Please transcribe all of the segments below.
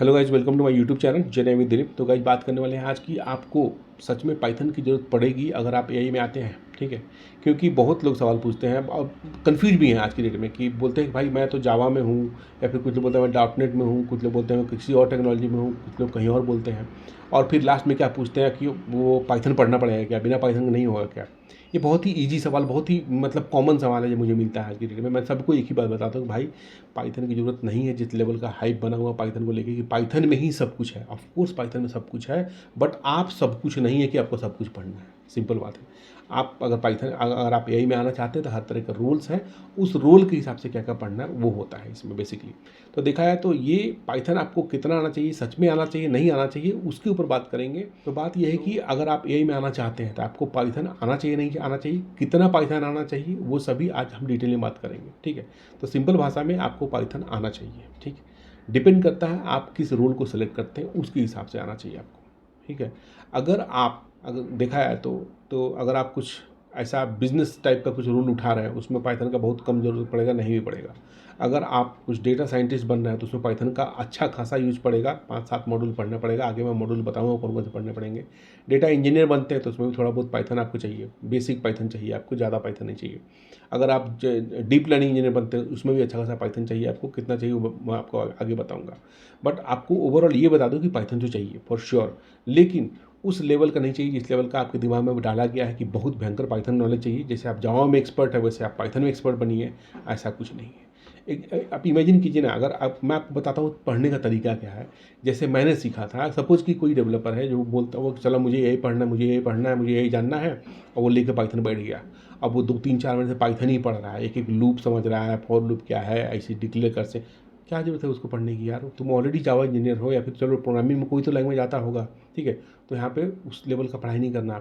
Hello guys, welcome to my YouTube channel Jay with Dilip. तो guys बात करने वाले हैं आज की आपको सच में पाइथन की ज़रूरत पड़ेगी अगर आप एआई में आते हैं, ठीक है। क्योंकि बहुत लोग सवाल पूछते हैं और कन्फ्यूज भी हैं आज की डेट में कि बोलते हैं कि भाई मैं तो जावा में हूँ, या फिर कुछ लोग बोलते हैं मैं डॉटनेट में हूँ, कुछ लोग बोलते हैं मैं किसी और टेक्नोलॉजी में हूँ, कुछ लोग कहीं और बोलते हैं। और फिर लास्ट में क्या पूछते हैं कि वो पाइथन पढ़ना पड़ेगा क्या, बिना पाइथन के नहीं होगा क्या। ये बहुत ही ईजी सवाल, बहुत ही मतलब कॉमन सवाल है जो मुझे मिलता है आज की डेट में। मैं सबको एक ही बात बताता हूँ कि भाई पाइथन की ज़रूरत नहीं है। जिस लेवल का हाइप बना हुआ पाइथन को लेके कि पाइथन में ही सब कुछ है, ऑफ कोर्स पाइथन में सब कुछ है, बट आप सब कुछ नहीं है कि आपको सब कुछ पढ़ना है। सिंपल बात है। आप अगर आप एआई में आना चाहते हैं तो हर तरह के रूल्स हैं, उस रोल के हिसाब से क्या क्या पढ़ना है वो होता है इसमें बेसिकली। तो देखा है तो ये पाइथन आपको कितना आना चाहिए, सच में आना चाहिए, नहीं आना चाहिए, उसके ऊपर बात करेंगे। तो बात यह है कि अगर आप एआई में आना चाहते हैं तो आपको पाइथन आना चाहिए, नहीं आना चाहिए, कितना पाइथन आना चाहिए, वो सभी आज हम डिटेल में बात करेंगे, ठीक है। तो सिंपल भाषा में आपको पाइथन आना चाहिए, ठीक है। डिपेंड करता है आप किस रोल को सेलेक्ट करते हैं, उसके हिसाब से आना चाहिए आपको, ठीक है। अगर देखा है तो अगर आप कुछ ऐसा बिजनेस टाइप का कुछ रोल उठा रहे हैं, उसमें पाइथन का बहुत कम जरूरत पड़ेगा, नहीं भी पड़ेगा। अगर आप कुछ डेटा साइंटिस्ट बन रहे हैं तो उसमें पाइथन का अच्छा खासा यूज पड़ेगा, 5-7 मॉड्यूल पढ़ना पड़ेगा। आगे मैं मॉड्यूल बताऊंगा कौन कौन से पढ़ने पड़ेंगे। डेटा इंजीनियर बनते हैं तो उसमें भी थोड़ा बहुत पाइथन आपको चाहिए, बेसिक पाइथन चाहिए आपको, ज़्यादा पाइथन नहीं चाहिए। अगर आप डीप लर्निंग इंजीनियर बनते हैं उसमें भी अच्छा खासा पाइथन चाहिए आपको, कितना चाहिए वो मैं आपको आगे बताऊंगा। बट आपको ओवरऑल ये बता दूं कि पाइथन तो चाहिए फॉर श्योर, लेकिन उस लेवल का नहीं चाहिए जिस लेवल का आपके दिमाग में डाला गया है कि बहुत भयंकर पाइथन नॉलेज चाहिए। जैसे आप जावा में एक्सपर्ट है वैसे आप पाइथन में एक्सपर्ट बनिए, ऐसा कुछ नहीं है। आप इमेजिन कीजिए ना, अगर मैं आपको बताता हूँ पढ़ने का तरीका क्या है। जैसे मैंने सीखा था, सपोज कि कोई डेवलपर है जो बोलता है वो चलो मुझे यही पढ़ना है, मुझे यही पढ़ना है, मुझे यही जानना है, और वो लेकर पाइथन बैठ गया। अब वो 2-3-4 महीने से पाइथन ही पढ़ रहा है, एक एक लूप समझ रहा है, फॉर लूप क्या है, ऐसे डिक्लेयर कर से। क्या जरूरत है उसको पढ़ने की यार, तुम ऑलरेडी जावा इंजीनियर हो, या फिर चलो प्रोग्रामिंग में कोई तो लैंग्वेज आता होगा, ठीक है। तो यहाँ पे उस लेवल का पढ़ाई नहीं करना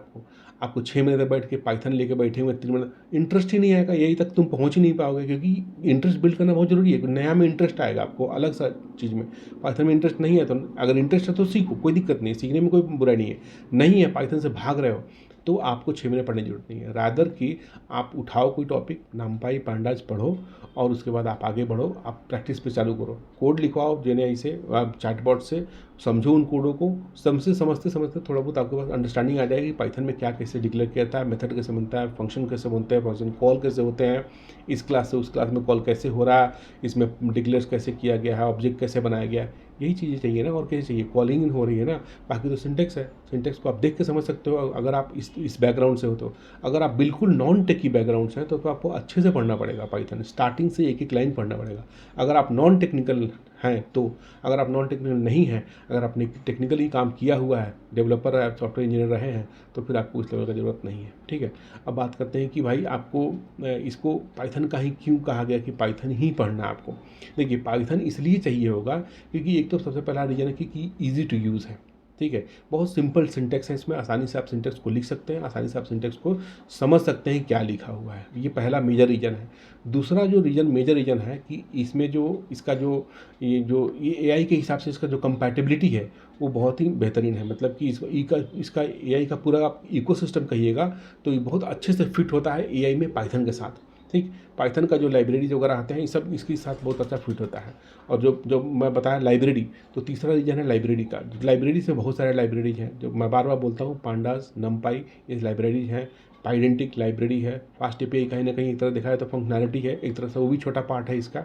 आपको 6 महीने तक बैठ के पाइथन लेके बैठे हुए 3 महीने इंटरेस्ट ही नहीं आएगा, यही तक तुम पहुँच ही नहीं पाओगे। क्योंकि इंटरेस्ट बिल्ड करना बहुत जरूरी है। नया में इंटरेस्ट आएगा आपको अलग सा चीज़ में, पाइथन में इंटरेस्ट नहीं है तो अगर इंटरेस्ट है तो सीखो, कोई दिक्कत नहीं है, सीखने में कोई बुराई नहीं है। नहीं है, पाइथन से भाग रहे हो, तो आपको 6 महीने पढ़ने की जरूरत नहीं है। रादर कि आप उठाओ कोई टॉपिक, नामपाई पांडाज पढ़ो, और उसके बाद आप आगे बढ़ो, आप प्रैक्टिस पे चालू करो, कोड लिखवाओ जेएनआई से, आप चैटबॉट से समझो उन कोडों को। समझते समझते थोड़ा बहुत आपके पास अंडरस्टैंडिंग आ जाएगी पाइथन में क्या कैसे डिक्लेयर किया जाता है, मेथड कैसे बनता है, फंक्शन कैसे बनते हैं, फंक्शन कॉल कैसे होते हैं, इस क्लास से उस क्लास में कॉल कैसे हो रहा है, इसमें डिक्लेयर कैसे किया गया है, ऑब्जेक्ट कैसे बनाया गया है। यही चीज़ें चाहिए ना, और कैसे चाहिए, कॉलिंग हो रही है ना। बाकी तो सिंटेक्स है, सिंटेक्स को आप देख के समझ सकते हो अगर आप इस बैकग्राउंड से हो तो। अगर आप बिल्कुल नॉन टेकी बैकग्राउंड से हैं तो आपको अच्छे से पढ़ना पड़ेगा पाइथन, स्टार्टिंग से एक एक लाइन पढ़ना पड़ेगा। अगर आप नॉन टेक्निकल हैं तो, अगर आप नॉन टेक्निकल नहीं हैं, अगर आपने टेक्निकली काम किया हुआ है, डेवलपर है, सॉफ्टवेयर इंजीनियर रहे हैं, तो फिर आपको इस लेवल का ज़रूरत नहीं है, ठीक है। अब बात करते हैं कि भाई आपको इसको पाइथन का ही क्यों कहा गया कि पाइथन ही पढ़ना है आपको। देखिए पाइथन इसलिए चाहिए होगा क्योंकि एक तो सबसे पहला रीज़न है कि ईजी टू यूज़ है, ठीक है। बहुत सिंपल सिंटेक्स है इसमें, आसानी से आप सिंटेक्स को लिख सकते हैं, आसानी से आप सिंटेक्स को समझ सकते हैं क्या लिखा हुआ है। ये पहला मेजर रीज़न है। दूसरा जो मेजर रीज़न है कि इसमें जो इसका जो ये एआई के हिसाब से इसका जो कंपैटिबिलिटी है वो बहुत ही बेहतरीन है। मतलब कि इसका एआई का पूरा आप इकोसिस्टम कहिएगा तो ये बहुत अच्छे से फिट होता है एआई में पाइथन के साथ, ठीक। पाइथन का जो लाइब्रेरीज वगैरह आते हैं ये सब इसके साथ बहुत अच्छा फिट होता है। और जो जो मैं बताया लाइब्रेरी, तो तीसरा रीजन है लाइब्रेरी का। लाइब्रेरी से बहुत सारे लाइब्रेरीज हैं जो मैं बार बार बोलता हूँ, पांडास, नमपाई, ये लाइब्रेरीज हैं। पाइडेंटिक लाइब्रेरी है, फास्ट एपीआई कहीं ना कहीं एक तरह देखा है तो फंक्शनैलिटी है, एक तरह से वो भी छोटा पार्ट है इसका।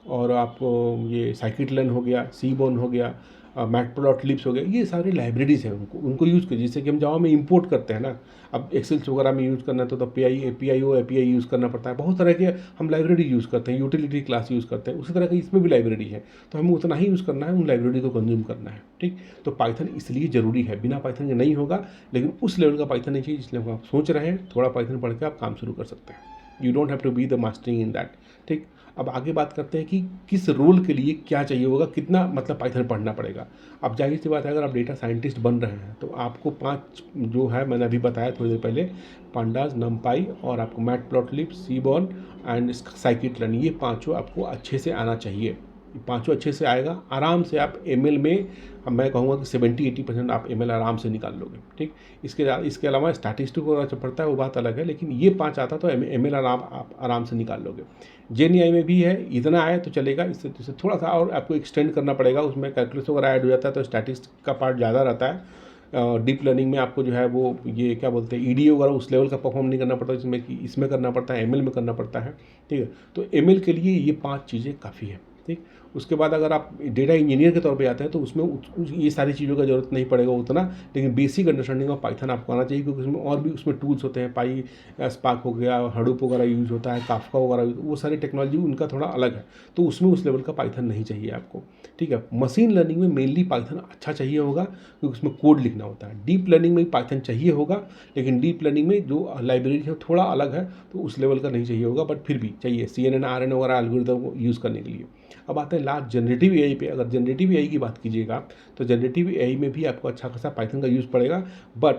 और आपको ये साइकिट-लेर्न हो गया, सीबोर्न हो गया, मैटप्लॉटलिब हो गया, ये सारे लाइब्रेरीज हैं। उनको यूज़ करिए, जैसे कि हम जावा में इंपोर्ट करते हैं ना। अब एक्सेल्स वगैरह में यूज़ करना है तो एपीआई यूज़ करना पड़ता है। बहुत तरह के हम लाइब्रेरी यूज़ करते हैं, यूटिलिटी क्लास यूज़ करते हैं, उसी तरह का इसमें भी लाइब्रेरी है। तो हमें उतना ही यूज़ करना है, उन लाइब्रेरी को कंज्यूम करना है, ठीक। तो पाइथन इसलिए ज़रूरी है, बिना पाइथन के नहीं होगा। लेकिन उस लेवल का पाइथन नहीं चाहिए जिस लेवल का आप सोच रहे हैं। थोड़ा पाइथन पढ़ के आप काम शुरू कर सकते हैं, you don't have to be the mastering in that, ठीक। अब आगे बात करते हैं कि किस रोल के लिए क्या चाहिए होगा, कितना मतलब पाइथन पढ़ना पड़ेगा। अब जाहिर सी बात है, अगर आप डेटा साइंटिस्ट बन रहे हैं तो आपको 5 जो है मैंने अभी बताया थोड़ी देर पहले, पांडास, नमपाई, और आपको मैटप्लॉटलिब, सीबॉर्न एंड साइकिट-लर्न, ये पाँचों आपको अच्छे से आना चाहिए। पाँचों अच्छे से आएगा, आराम से आप एमएल में मैं कहूँगा कि 70-80% आप एमएल आराम से निकाल लोगे। ठीक, इसके अलावा स्टैटिस्टिक वगैरह पड़ता है वो बात अलग है, लेकिन ये 5 आता तो एमएल आप आराम से निकाल लोगे। जेएनआई में भी है, इतना आए तो चलेगा, इससे थोड़ा सा और आपको एक्सटेंड करना पड़ेगा, उसमें कैलकुलस वगैरह ऐड हो जाता है तो स्टैटिस्टिक का पार्ट ज़्यादा रहता है। डीप लर्निंग में आपको जो है वो ये क्या बोलते हैं ईडीए वगैरह उस लेवल का परफॉर्म नहीं करना पड़ता जिसमें कि इसमें करना पड़ता है, एमएल में करना पड़ता है। ठीक है, तो एमएल के लिए ये 5 चीज़ें काफ़ी है। ठीक, उसके बाद अगर आप डेटा इंजीनियर के तौर पे आते हैं तो उसमें ये सारी चीज़ों का ज़रूरत नहीं पड़ेगा उतना, लेकिन बेसिक अंडरस्टैंडिंग ऑफ पाइथन आपको आना चाहिए, क्योंकि उसमें और भी उसमें टूल्स होते हैं, पाई स्पार्क हो गया, हडूप वगैरह यूज़ होता है, काफका वगैरह, वो सारी टेक्नोलॉजी उनका थोड़ा अलग है, तो उसमें उस लेवल का पाइथन नहीं चाहिए आपको। ठीक है, मशीन लर्निंग में मेनली पाइथन अच्छा चाहिए होगा क्योंकि उसमें कोड लिखना होता है। डीप लर्निंग में पाइथन चाहिए होगा, लेकिन डीप लर्निंग में जो लाइब्रेरी है थोड़ा अलग है, तो उस लेवल का नहीं चाहिए होगा, बट फिर भी चाहिए CNN RN वगैरह एल्गोरिथम को यूज़ करने के लिए। अब आते हैं लास्ट जनरेटिव एआई पे। अगर जनरेटिव एआई की बात कीजिएगा तो जनरेटिव एआई में भी आपको अच्छा खासा पाइथन का यूज़ पड़ेगा, बट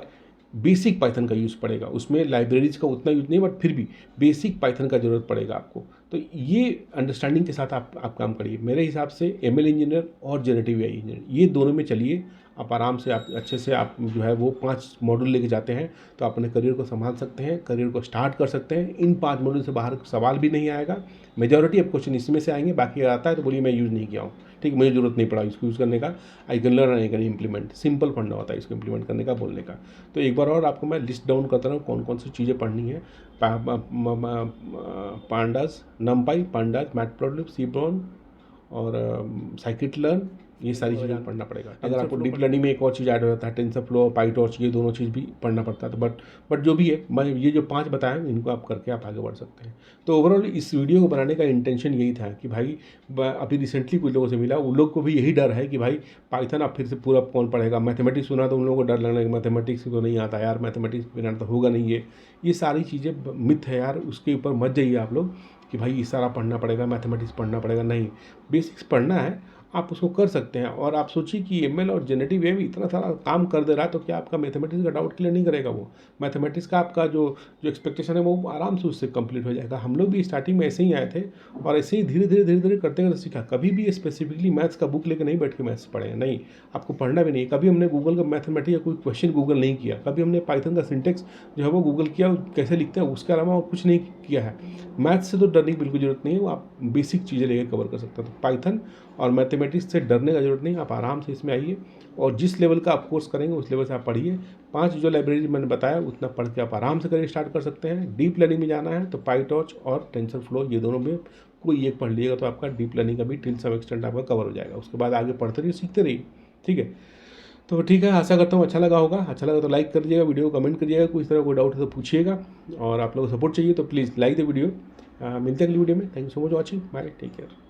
बेसिक पाइथन का यूज़ पड़ेगा, उसमें लाइब्रेरीज का उतना यूज़ नहीं, बट फिर भी बेसिक पाइथन का ज़रूरत पड़ेगा आपको। तो ये अंडरस्टैंडिंग के साथ आप काम करिए। मेरे हिसाब से एमएल इंजीनियर और जनरेटिव एआई इंजीनियर ये दोनों में चलिए, आप आराम से आप अच्छे से आप जो है वो 5 मॉड्यूल लेके जाते हैं तो अपने करियर को संभाल सकते हैं, करियर को स्टार्ट कर सकते हैं। इन 5 मॉड्यूल से बाहर सवाल भी नहीं आएगा, मेजॉरिटी ऑफ क्वेश्चन इसमें से आएंगे, बाकी आता है तो बोलिए मैं यूज़ नहीं किया हूँ, ठीक, मुझे ज़रूरत नहीं पड़ा इसको यूज़ करने का, I can learn I can implement, simple फंडा होता है इसको इम्प्लीमेंट करने का, बोलने का। तो एक बार और आपको मैं लिस्ट डाउन करता हूँ कौन कौन सी चीज़ें पढ़नी है। पांडास, नमपाई, पांडास, मैटप्लोट्लिब, सीब्रॉन और साइकिट लर्न, ये सारी चीज़ें पढ़ना पड़ेगा। अगर आपको डीप लर्निंग में एक और चीज़ ऐड हो जाता है, टेंसरफ्लो, पाईटॉर्च, ये दोनों चीज़ भी पढ़ना पड़ता है। तो बट जो भी है, मैं ये जो 5 बताए इनको आप करके आप आगे बढ़ सकते हैं। तो ओवरऑल इस वीडियो को बनाने का इंटेंशन यही था कि भाई अभी रिसेंटली कुछ लोगों से मिला, उन लोग को भी यही डर है कि भाई पाइथन अब फिर से पूरा कौन पढ़ेगा। मैथमेटिक्स सुना तो उन लोगों को डर लगना कि मैथमेटिक्स तो नहीं आता यार, मैथमेटिक्स बिना तो होगा नहीं। ये सारी चीज़ें मिथ है यार, उसके ऊपर मत जाइए आप लोग कि भाई इस सारा पढ़ना पड़ेगा, मैथमेटिक्स पढ़ना पड़ेगा। नहीं, बेसिक्स पढ़ना है, आप उसको कर सकते हैं। और आप सोचिए कि एमएल और जनरेटिव एआई इतना सारा काम कर दे रहा है, तो क्या आपका मैथमेटिक्स का डाउट क्लियर नहीं करेगा वो? मैथमेटिक्स का आपका जो एक्सपेक्टेशन है वो आराम से उससे कंप्लीट हो जाएगा। हम लोग भी स्टार्टिंग में ऐसे ही आए थे और ऐसे ही धीरे धीरे करते करते सीखा। कभी भी स्पेसिफिकली मैथ्स का बुक लेकर नहीं बैठ के मैथ्स पढ़े, नहीं, आपको पढ़ना भी नहीं। कभी हमने गूगल का मैथमेटिक्स का कोई क्वेश्चन गूगल नहीं किया, कभी हमने पाइथन का सिंटेक्स जो है वो गूगल किया, कैसे लिखते हैं, उसके अलावा और कुछ नहीं किया है। मैथ्स से तो डरने की बिल्कुल जरूरत नहीं है, वो आप बेसिक चीज़ें लेकर कवर कर सकते हैं। तो पाइथन और मैथमेटिक्स से डरने का जरूरत नहीं, आप आराम से इसमें आइए और जिस लेवल का आप कोर्स करेंगे उस लेवल से आप पढ़िए। 5 जो लाइब्रेरी मैंने बताया उतना पढ़ के आप आराम से करिए स्टार्ट कर सकते हैं। डीप लर्निंग में जाना है तो पाईटॉर्च और टेंसरफ्लो, ये दोनों में कोई एक पढ़ लीजिएगा तो आपका डीप लर्निंग का भी टिल सम एक्सटेंट आपका कवर हो जाएगा। उसके बाद आगे पढ़ते रहिए, सीखते रहिए। ठीक है, तो ठीक है, आशा करता हूँ अच्छा लगा होगा। अच्छा लगा तो लाइक कर दीजिएगा, वीडियो को कमेंट करिएगा, कोई इस तरह कोई डाउट है तो पूछिएगा, और आप लोगों को सपोर्ट चाहिए तो प्लीज़ लाइक द वीडियो। मिलते हैं अगली वीडियो में। Thank you so much watching, bye, take care.